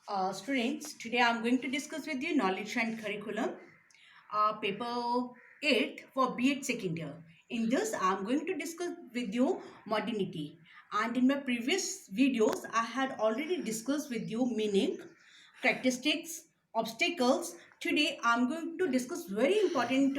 Students, today I'm going to discuss with you knowledge and curriculum, paper 8 for B.Ed second year. In this, I'm going to discuss with you modernity. And in my previous videos, I had already discussed with you meaning, characteristics, obstacles. Today, I'm going to discuss very important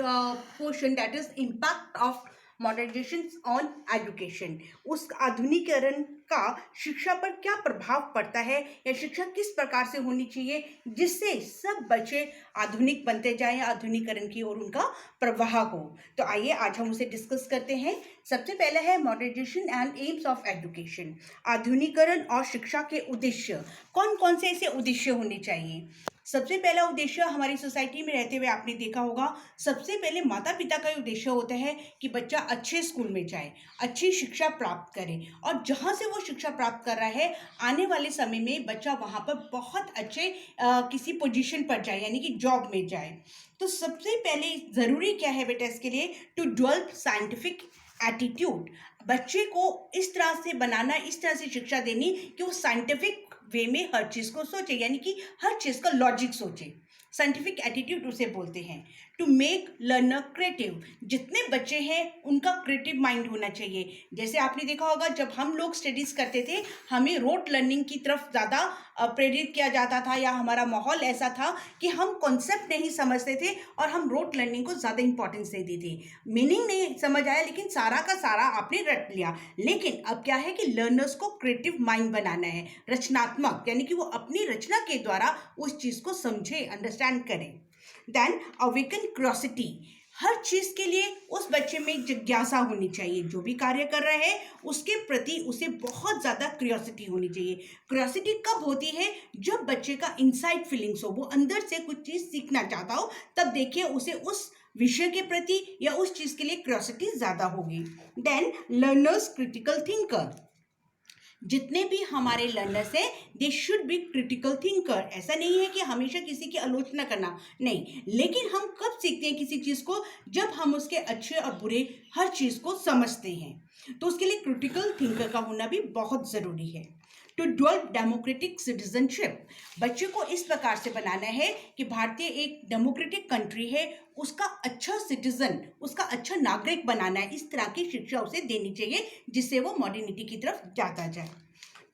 portion, that is impact of modernisation on education. उस आधुनिकीकरण का शिक्षा पर क्या प्रभाव पड़ता है या शिक्षा किस प्रकार से होनी चाहिए जिससे सब बच्चे आधुनिक बनते जाएं, आधुनिकीकरण की ओर उनका प्रवाह हो. तो आइए आज हम उसे डिस्कस करते हैं. सबसे पहले है modernisation and aims of education. आधुनिकीकरण और शिक्षा के उद्देश्य. कौन कौन से ऐसे उद्देश्य होने चाहिए? सबसे पहला उद्देश्य हमारी सोसाइटी में रहते हुए आपने देखा होगा, सबसे पहले माता पिता का उद्देश्य होता है कि बच्चा अच्छे स्कूल में जाए, अच्छी शिक्षा प्राप्त करे, और जहाँ से वो शिक्षा प्राप्त कर रहा है आने वाले समय में बच्चा वहाँ पर बहुत अच्छे किसी पोजीशन पर जाए, यानी कि जॉब में जाए. तो सबसे पहले ज़रूरी क्या है बेटा इसके लिए? To develop scientific attitude. बच्चे को इस तरह से बनाना, इस तरह से शिक्षा देनी कि वो साइंटिफिक वे में हर चीज़ को सोचे, यानी कि हर चीज़ का लॉजिक सोचे. साइंटिफिक एटीट्यूड उसे बोलते हैं. To make learner creative. जितने बच्चे हैं उनका क्रिएटिव माइंड होना चाहिए. जैसे आपने देखा होगा, जब हम लोग स्टडीज़ करते थे हमें रोट लर्निंग की तरफ ज़्यादा प्रेरित किया जाता था, या हमारा माहौल ऐसा था कि हम कॉन्सेप्ट नहीं समझते थे और हम रोट लर्निंग को ज़्यादा इंपॉर्टेंस देते थे. मीनिंग नहीं समझ आया लेकिन सारा का सारा आपने रट लिया. लेकिन अब क्या है कि लर्नर्स को क्रिएटिव माइंड बनाना है, रचनात्मक, यानी कि वो अपनी रचना के द्वारा उस चीज़ को समझे, अंडरस्टैंड करें. Then awaken curiosity. हर चीज़ के लिए उस बच्चे में जिज्ञासा होनी चाहिए. जो भी कार्य कर रहा है उसके प्रति उसे बहुत ज़्यादा क्यूरियोसिटी होनी चाहिए. क्यूरियोसिटी कब होती है? जब बच्चे का इनसाइड फीलिंग्स हो, वो अंदर से कुछ चीज़ सीखना चाहता हो, तब देखिए उसे उस विषय के प्रति या उस चीज़ के लिए क्यूरियोसिटी ज़्यादा होगी. Then learners critical thinker. जितने भी हमारे लर्नर्स हैं they should be critical thinker. ऐसा नहीं है कि हमेशा किसी की आलोचना करना, नहीं, लेकिन हम कब सीखते हैं किसी चीज़ को? जब हम उसके अच्छे और बुरे हर चीज़ को समझते हैं. तो उसके लिए क्रिटिकल थिंकर का होना भी बहुत ज़रूरी है. To develop democratic citizenship. बच्चे को इस प्रकार से बनाना है कि भारतीय एक डेमोक्रेटिक कंट्री है, उसका अच्छा सिटीजन, उसका अच्छा नागरिक बनाना है. इस तरह की शिक्षा उसे देनी चाहिए जिससे वो मॉडर्निटी की तरफ जाता जाए.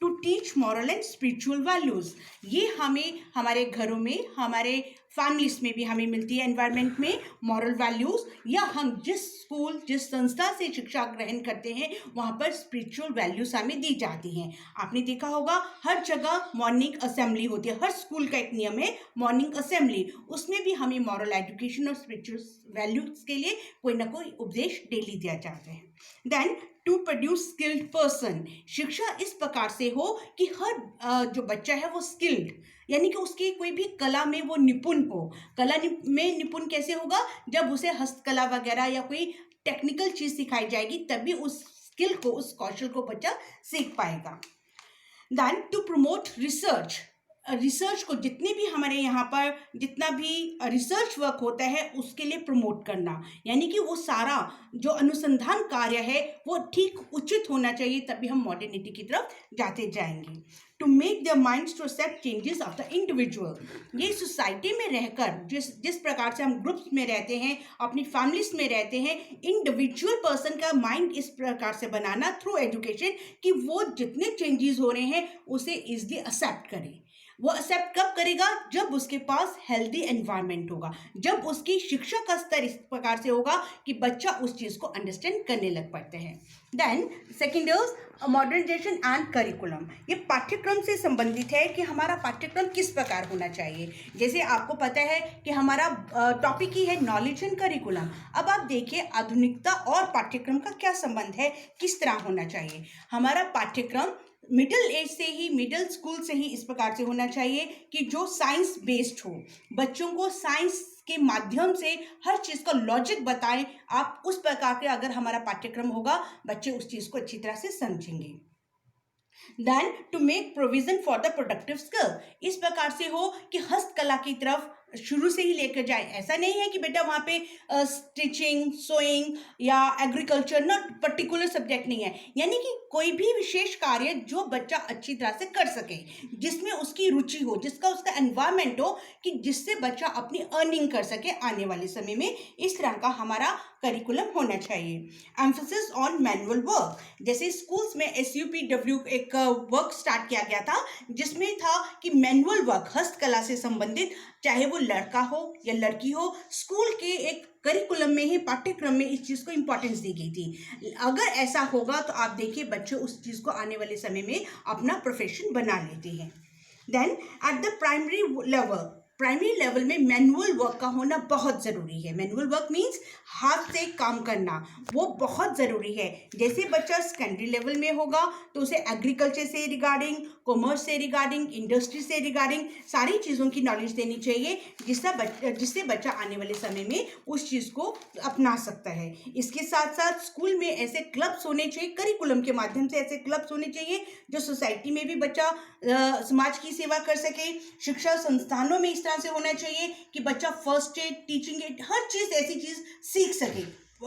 To teach moral and spiritual values. ये हमें हमारे घरों में, हमारे फैमिलीज में भी हमें मिलती है, एनवायरनमेंट में मॉरल वैल्यूज़, या हम जिस स्कूल, जिस संस्था से शिक्षा ग्रहण करते हैं वहाँ पर स्पिरिचुअल वैल्यूज़ हमें दी जाती हैं. आपने देखा होगा हर जगह मॉर्निंग असेंबली होती है, हर स्कूल का एक नियम है मॉर्निंग असेंबली. उसमें भी हमें मॉरल एजुकेशन और स्पिरिचुअल वैल्यूज़ के लिए कोई ना कोई उपदेश डेली दिया जाता है. Then to produce skilled person. शिक्षा इस प्रकार से हो कि हर जो बच्चा है वो स्किल्ड, यानी कि उसकी कोई भी कला में वो निपुण हो. कला में निपुण कैसे होगा? जब उसे हस्तकला वगैरह या कोई टेक्निकल चीज़ सिखाई जाएगी तभी उस स्किल को, उस कौशल को बच्चा सीख पाएगा. Then to promote research. Research को, जितने भी हमारे यहाँ पर जितना भी रिसर्च वर्क होता है उसके लिए प्रमोट करना, यानी कि वो सारा जो अनुसंधान कार्य है वो ठीक उचित होना चाहिए, तभी हम मॉडर्निटी की तरफ जाते जाएंगे. To make their minds to accept changes of the individual. ये सोसाइटी में रहकर जिस प्रकार से हम ग्रुप्स में रहते हैं, अपनी फैमिलीज में रहते हैं, इंडिविजुअल पर्सन का माइंड इस प्रकार से बनाना थ्रू एजुकेशन कि वो जितने चेंजेस हो रहे हैं उसे इजली एक्सेप्ट करे. वो एक्सेप्ट कब करेगा? जब उसके पास हेल्दी एनवायरनमेंट होगा, जब उसकी शिक्षा का स्तर इस प्रकार से होगा कि बच्चा उस चीज़ को अंडरस्टैंड करने लग पड़ते हैं. Then second is modernisation and curriculum. ये पाठ्यक्रम से संबंधित है कि हमारा पाठ्यक्रम किस प्रकार होना चाहिए. जैसे आपको पता है कि हमारा टॉपिक ही है नॉलेज एंड करिकुलम. अब आप देखिए आधुनिकता और पाठ्यक्रम का क्या संबंध है, किस तरह होना चाहिए. हमारा पाठ्यक्रम मिडिल एज से ही, मिडिल स्कूल से ही इस प्रकार से होना चाहिए कि जो साइंस बेस्ड हो, बच्चों को साइंस के माध्यम से हर चीज़ का लॉजिक बताएं. आप उस प्रकार के अगर हमारा पाठ्यक्रम होगा बच्चे उस चीज़ को अच्छी तरह से समझेंगे. Then to make provision for the productive skill. इस प्रकार से हो कि हस्तकला की तरफ शुरू से ही लेकर जाए। ऐसा नहीं है कि बेटा वहाँ पे स्टिचिंग, सोइंग या एग्रीकल्चर ना पर्टिकुलर सब्जेक्ट नहीं है, यानी कि कोई भी विशेष कार्य जो बच्चा अच्छी तरह से कर सके, जिसमें उसकी रुचि हो, जिसका उसका एनवायरमेंट हो, कि जिससे बच्चा अपनी अर्निंग कर सके आने वाले समय में। इस तरह का हमारा करिकुलम होना चाहिए। एम्फेसिस ऑन मैनुअल वर्क, जैसे स्कूल्स में SUPW एक वर्क स्टार्ट किया गया था, जिसमें था कि मैनुअल वर्क, हस्तकला से संबंधित, चाहे वो लड़का हो या लड़की हो, स्कूल के एक करिकुलम में ही, पाठ्यक्रम में इस चीज़ को इम्पोर्टेंस दी गई थी। अगर ऐसा होगा तो आप देखिए बच्चे उस चीज़ को आने वाले समय में अपना प्रोफेशन बना लेते हैं। Then at the primary level में मैनुअल वर्क का होना बहुत ज़रूरी है। मैनुअल वर्क मीन्स हाथ से काम करना, वो बहुत ज़रूरी है। जैसे बच्चा सेकेंडरी लेवल में होगा तो उसे एग्रीकल्चर से रिगार्डिंग, कॉमर्स से रिगार्डिंग, इंडस्ट्री से रिगार्डिंग सारी चीज़ों की नॉलेज देनी चाहिए, जिससे बच्चा आने वाले समय में उस चीज़ को अपना सकता है। इसके साथ साथ स्कूल में ऐसे क्लब्स होने चाहिए, करिकुलम के माध्यम से ऐसे क्लब्स होने चाहिए जो सोसाइटी में भी बच्चा समाज की सेवा कर सके। शिक्षा संस्थानों में इस तरह से होना चाहिए कि बच्चा फर्स्ट एड, टीचिंग एड, हर चीज़ ऐसी चीज़ सीख सके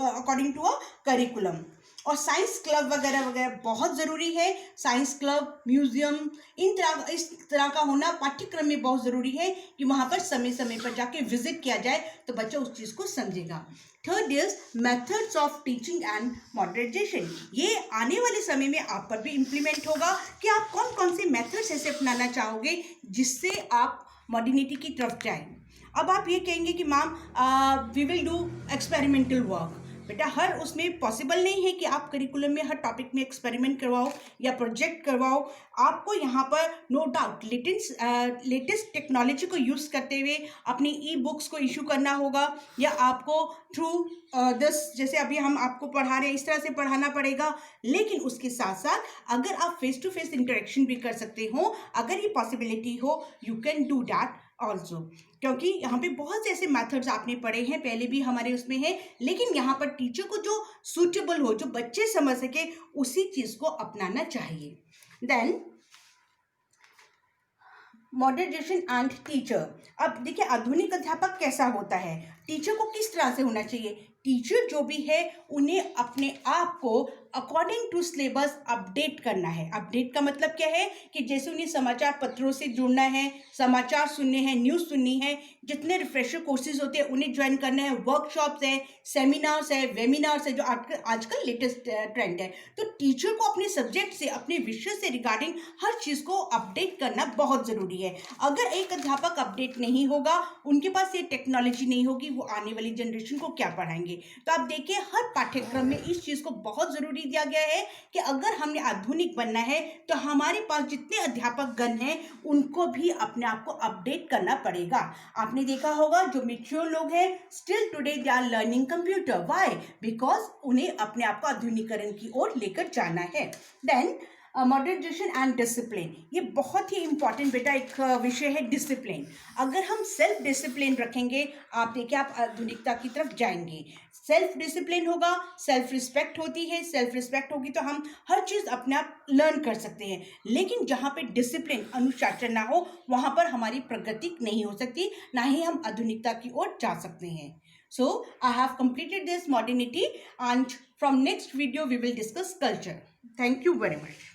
अकॉर्डिंग टू अ करिकुलम। और साइंस क्लब वगैरह वगैरह बहुत ज़रूरी है। साइंस क्लब, म्यूजियम, इस तरह का होना पाठ्यक्रम में बहुत ज़रूरी है कि वहाँ पर समय समय पर जाके विजिट किया जाए तो बच्चा उस चीज़ को समझेगा। Third is methods of teaching and modernization. ये आने वाले समय में आप पर भी इम्प्लीमेंट होगा कि आप कौन कौन से मेथड्स ऐसे अपनाना चाहोगे जिससे आप मॉडर्निटी की तरफ जाएं। अब आप ये कहेंगे कि ma'am we will do experimental work. बेटा हर उसमें पॉसिबल नहीं है कि आप करिकुलम में हर टॉपिक में एक्सपेरिमेंट करवाओ या प्रोजेक्ट करवाओ। आपको यहाँ पर नो डाउट लेटेस्ट टेक्नोलॉजी को यूज़ करते हुए अपनी ई-बुक्स को इशू करना होगा, या आपको थ्रू जैसे अभी हम आपको पढ़ा रहे हैं इस तरह से पढ़ाना पड़ेगा। लेकिन उसके साथ साथ अगर आप फेस टू फेस इंटरेक्शन भी कर सकते हो, अगर ये पॉसिबिलिटी हो, you can do that also. क्योंकि यहाँ पे बहुत से ऐसे मेथड्स आपने पढ़े हैं, पहले भी हमारे उसमें है, लेकिन यहाँ पर टीचर को जो सूटेबल हो, जो बच्चे समझ सके, उसी चीज़ को अपनाना चाहिए। Then modernization and teacher. अब देखिए आधुनिक अध्यापक कैसा होता है, टीचर को किस तरह से होना चाहिए। टीचर जो भी है उन्हें अपने आप को अकॉर्डिंग टू सिलेबस अपडेट करना है। अपडेट का मतलब क्या है कि जैसे उन्हें समाचार पत्रों से जुड़ना है, समाचार सुनने हैं, न्यूज़ सुननी है, जितने रिफ्रेशर कोर्सेज होते हैं उन्हें ज्वाइन करना है, वर्कशॉप्स है, सेमिनार्स है, वेबिनार्स है, जो आजकल लेटेस्ट ट्रेंड है। तो टीचर को अपने सब्जेक्ट से, अपने विषय से रिगार्डिंग हर चीज़ को अपडेट करना बहुत ज़रूरी है। अगर एक अध्यापक अपडेट नहीं होगा, उनके पास ये टेक्नोलॉजी नहीं होगी, वो आने वाली जनरेशन को क्या पढ़ाएंगे। तो आप देखिए हर पाठ्यक्रम में इस चीज़ को बहुत ज़रूरी दिया गया है कि अगर हमने आधुनिक बनना है तो हमारे पास जितने अध्यापक गण हैं उनको भी अपने आप को अपडेट करना पड़ेगा। आपने देखा होगा जो मैच्योर लोग हैं, still today they are learning computer. Why? Because उन्हें अपने आप को आधुनिकीकरण की ओर लेकर जाना है। देन मॉडर्नाइजेशन एंड डिसिप्लिन, ये बहुत ही इंपॉर्टेंट बेटा एक विषय है, डिसिप्लिन। अगर हम सेल्फ डिसिप्लिन रखेंगे, आप देखिए आप आधुनिकता की तरफ जाएंगे। सेल्फ डिसिप्लिन होगा, सेल्फ रिस्पेक्ट होती है, सेल्फ रिस्पेक्ट होगी तो हम हर चीज़ अपने आप लर्न कर सकते हैं। लेकिन जहाँ पे डिसिप्लिन, अनुशासन ना हो, वहाँ पर हमारी प्रगति नहीं हो सकती, ना ही हम आधुनिकता की ओर जा सकते हैं। So I have completed this modernity, and from next video we will discuss culture. Thank you very much.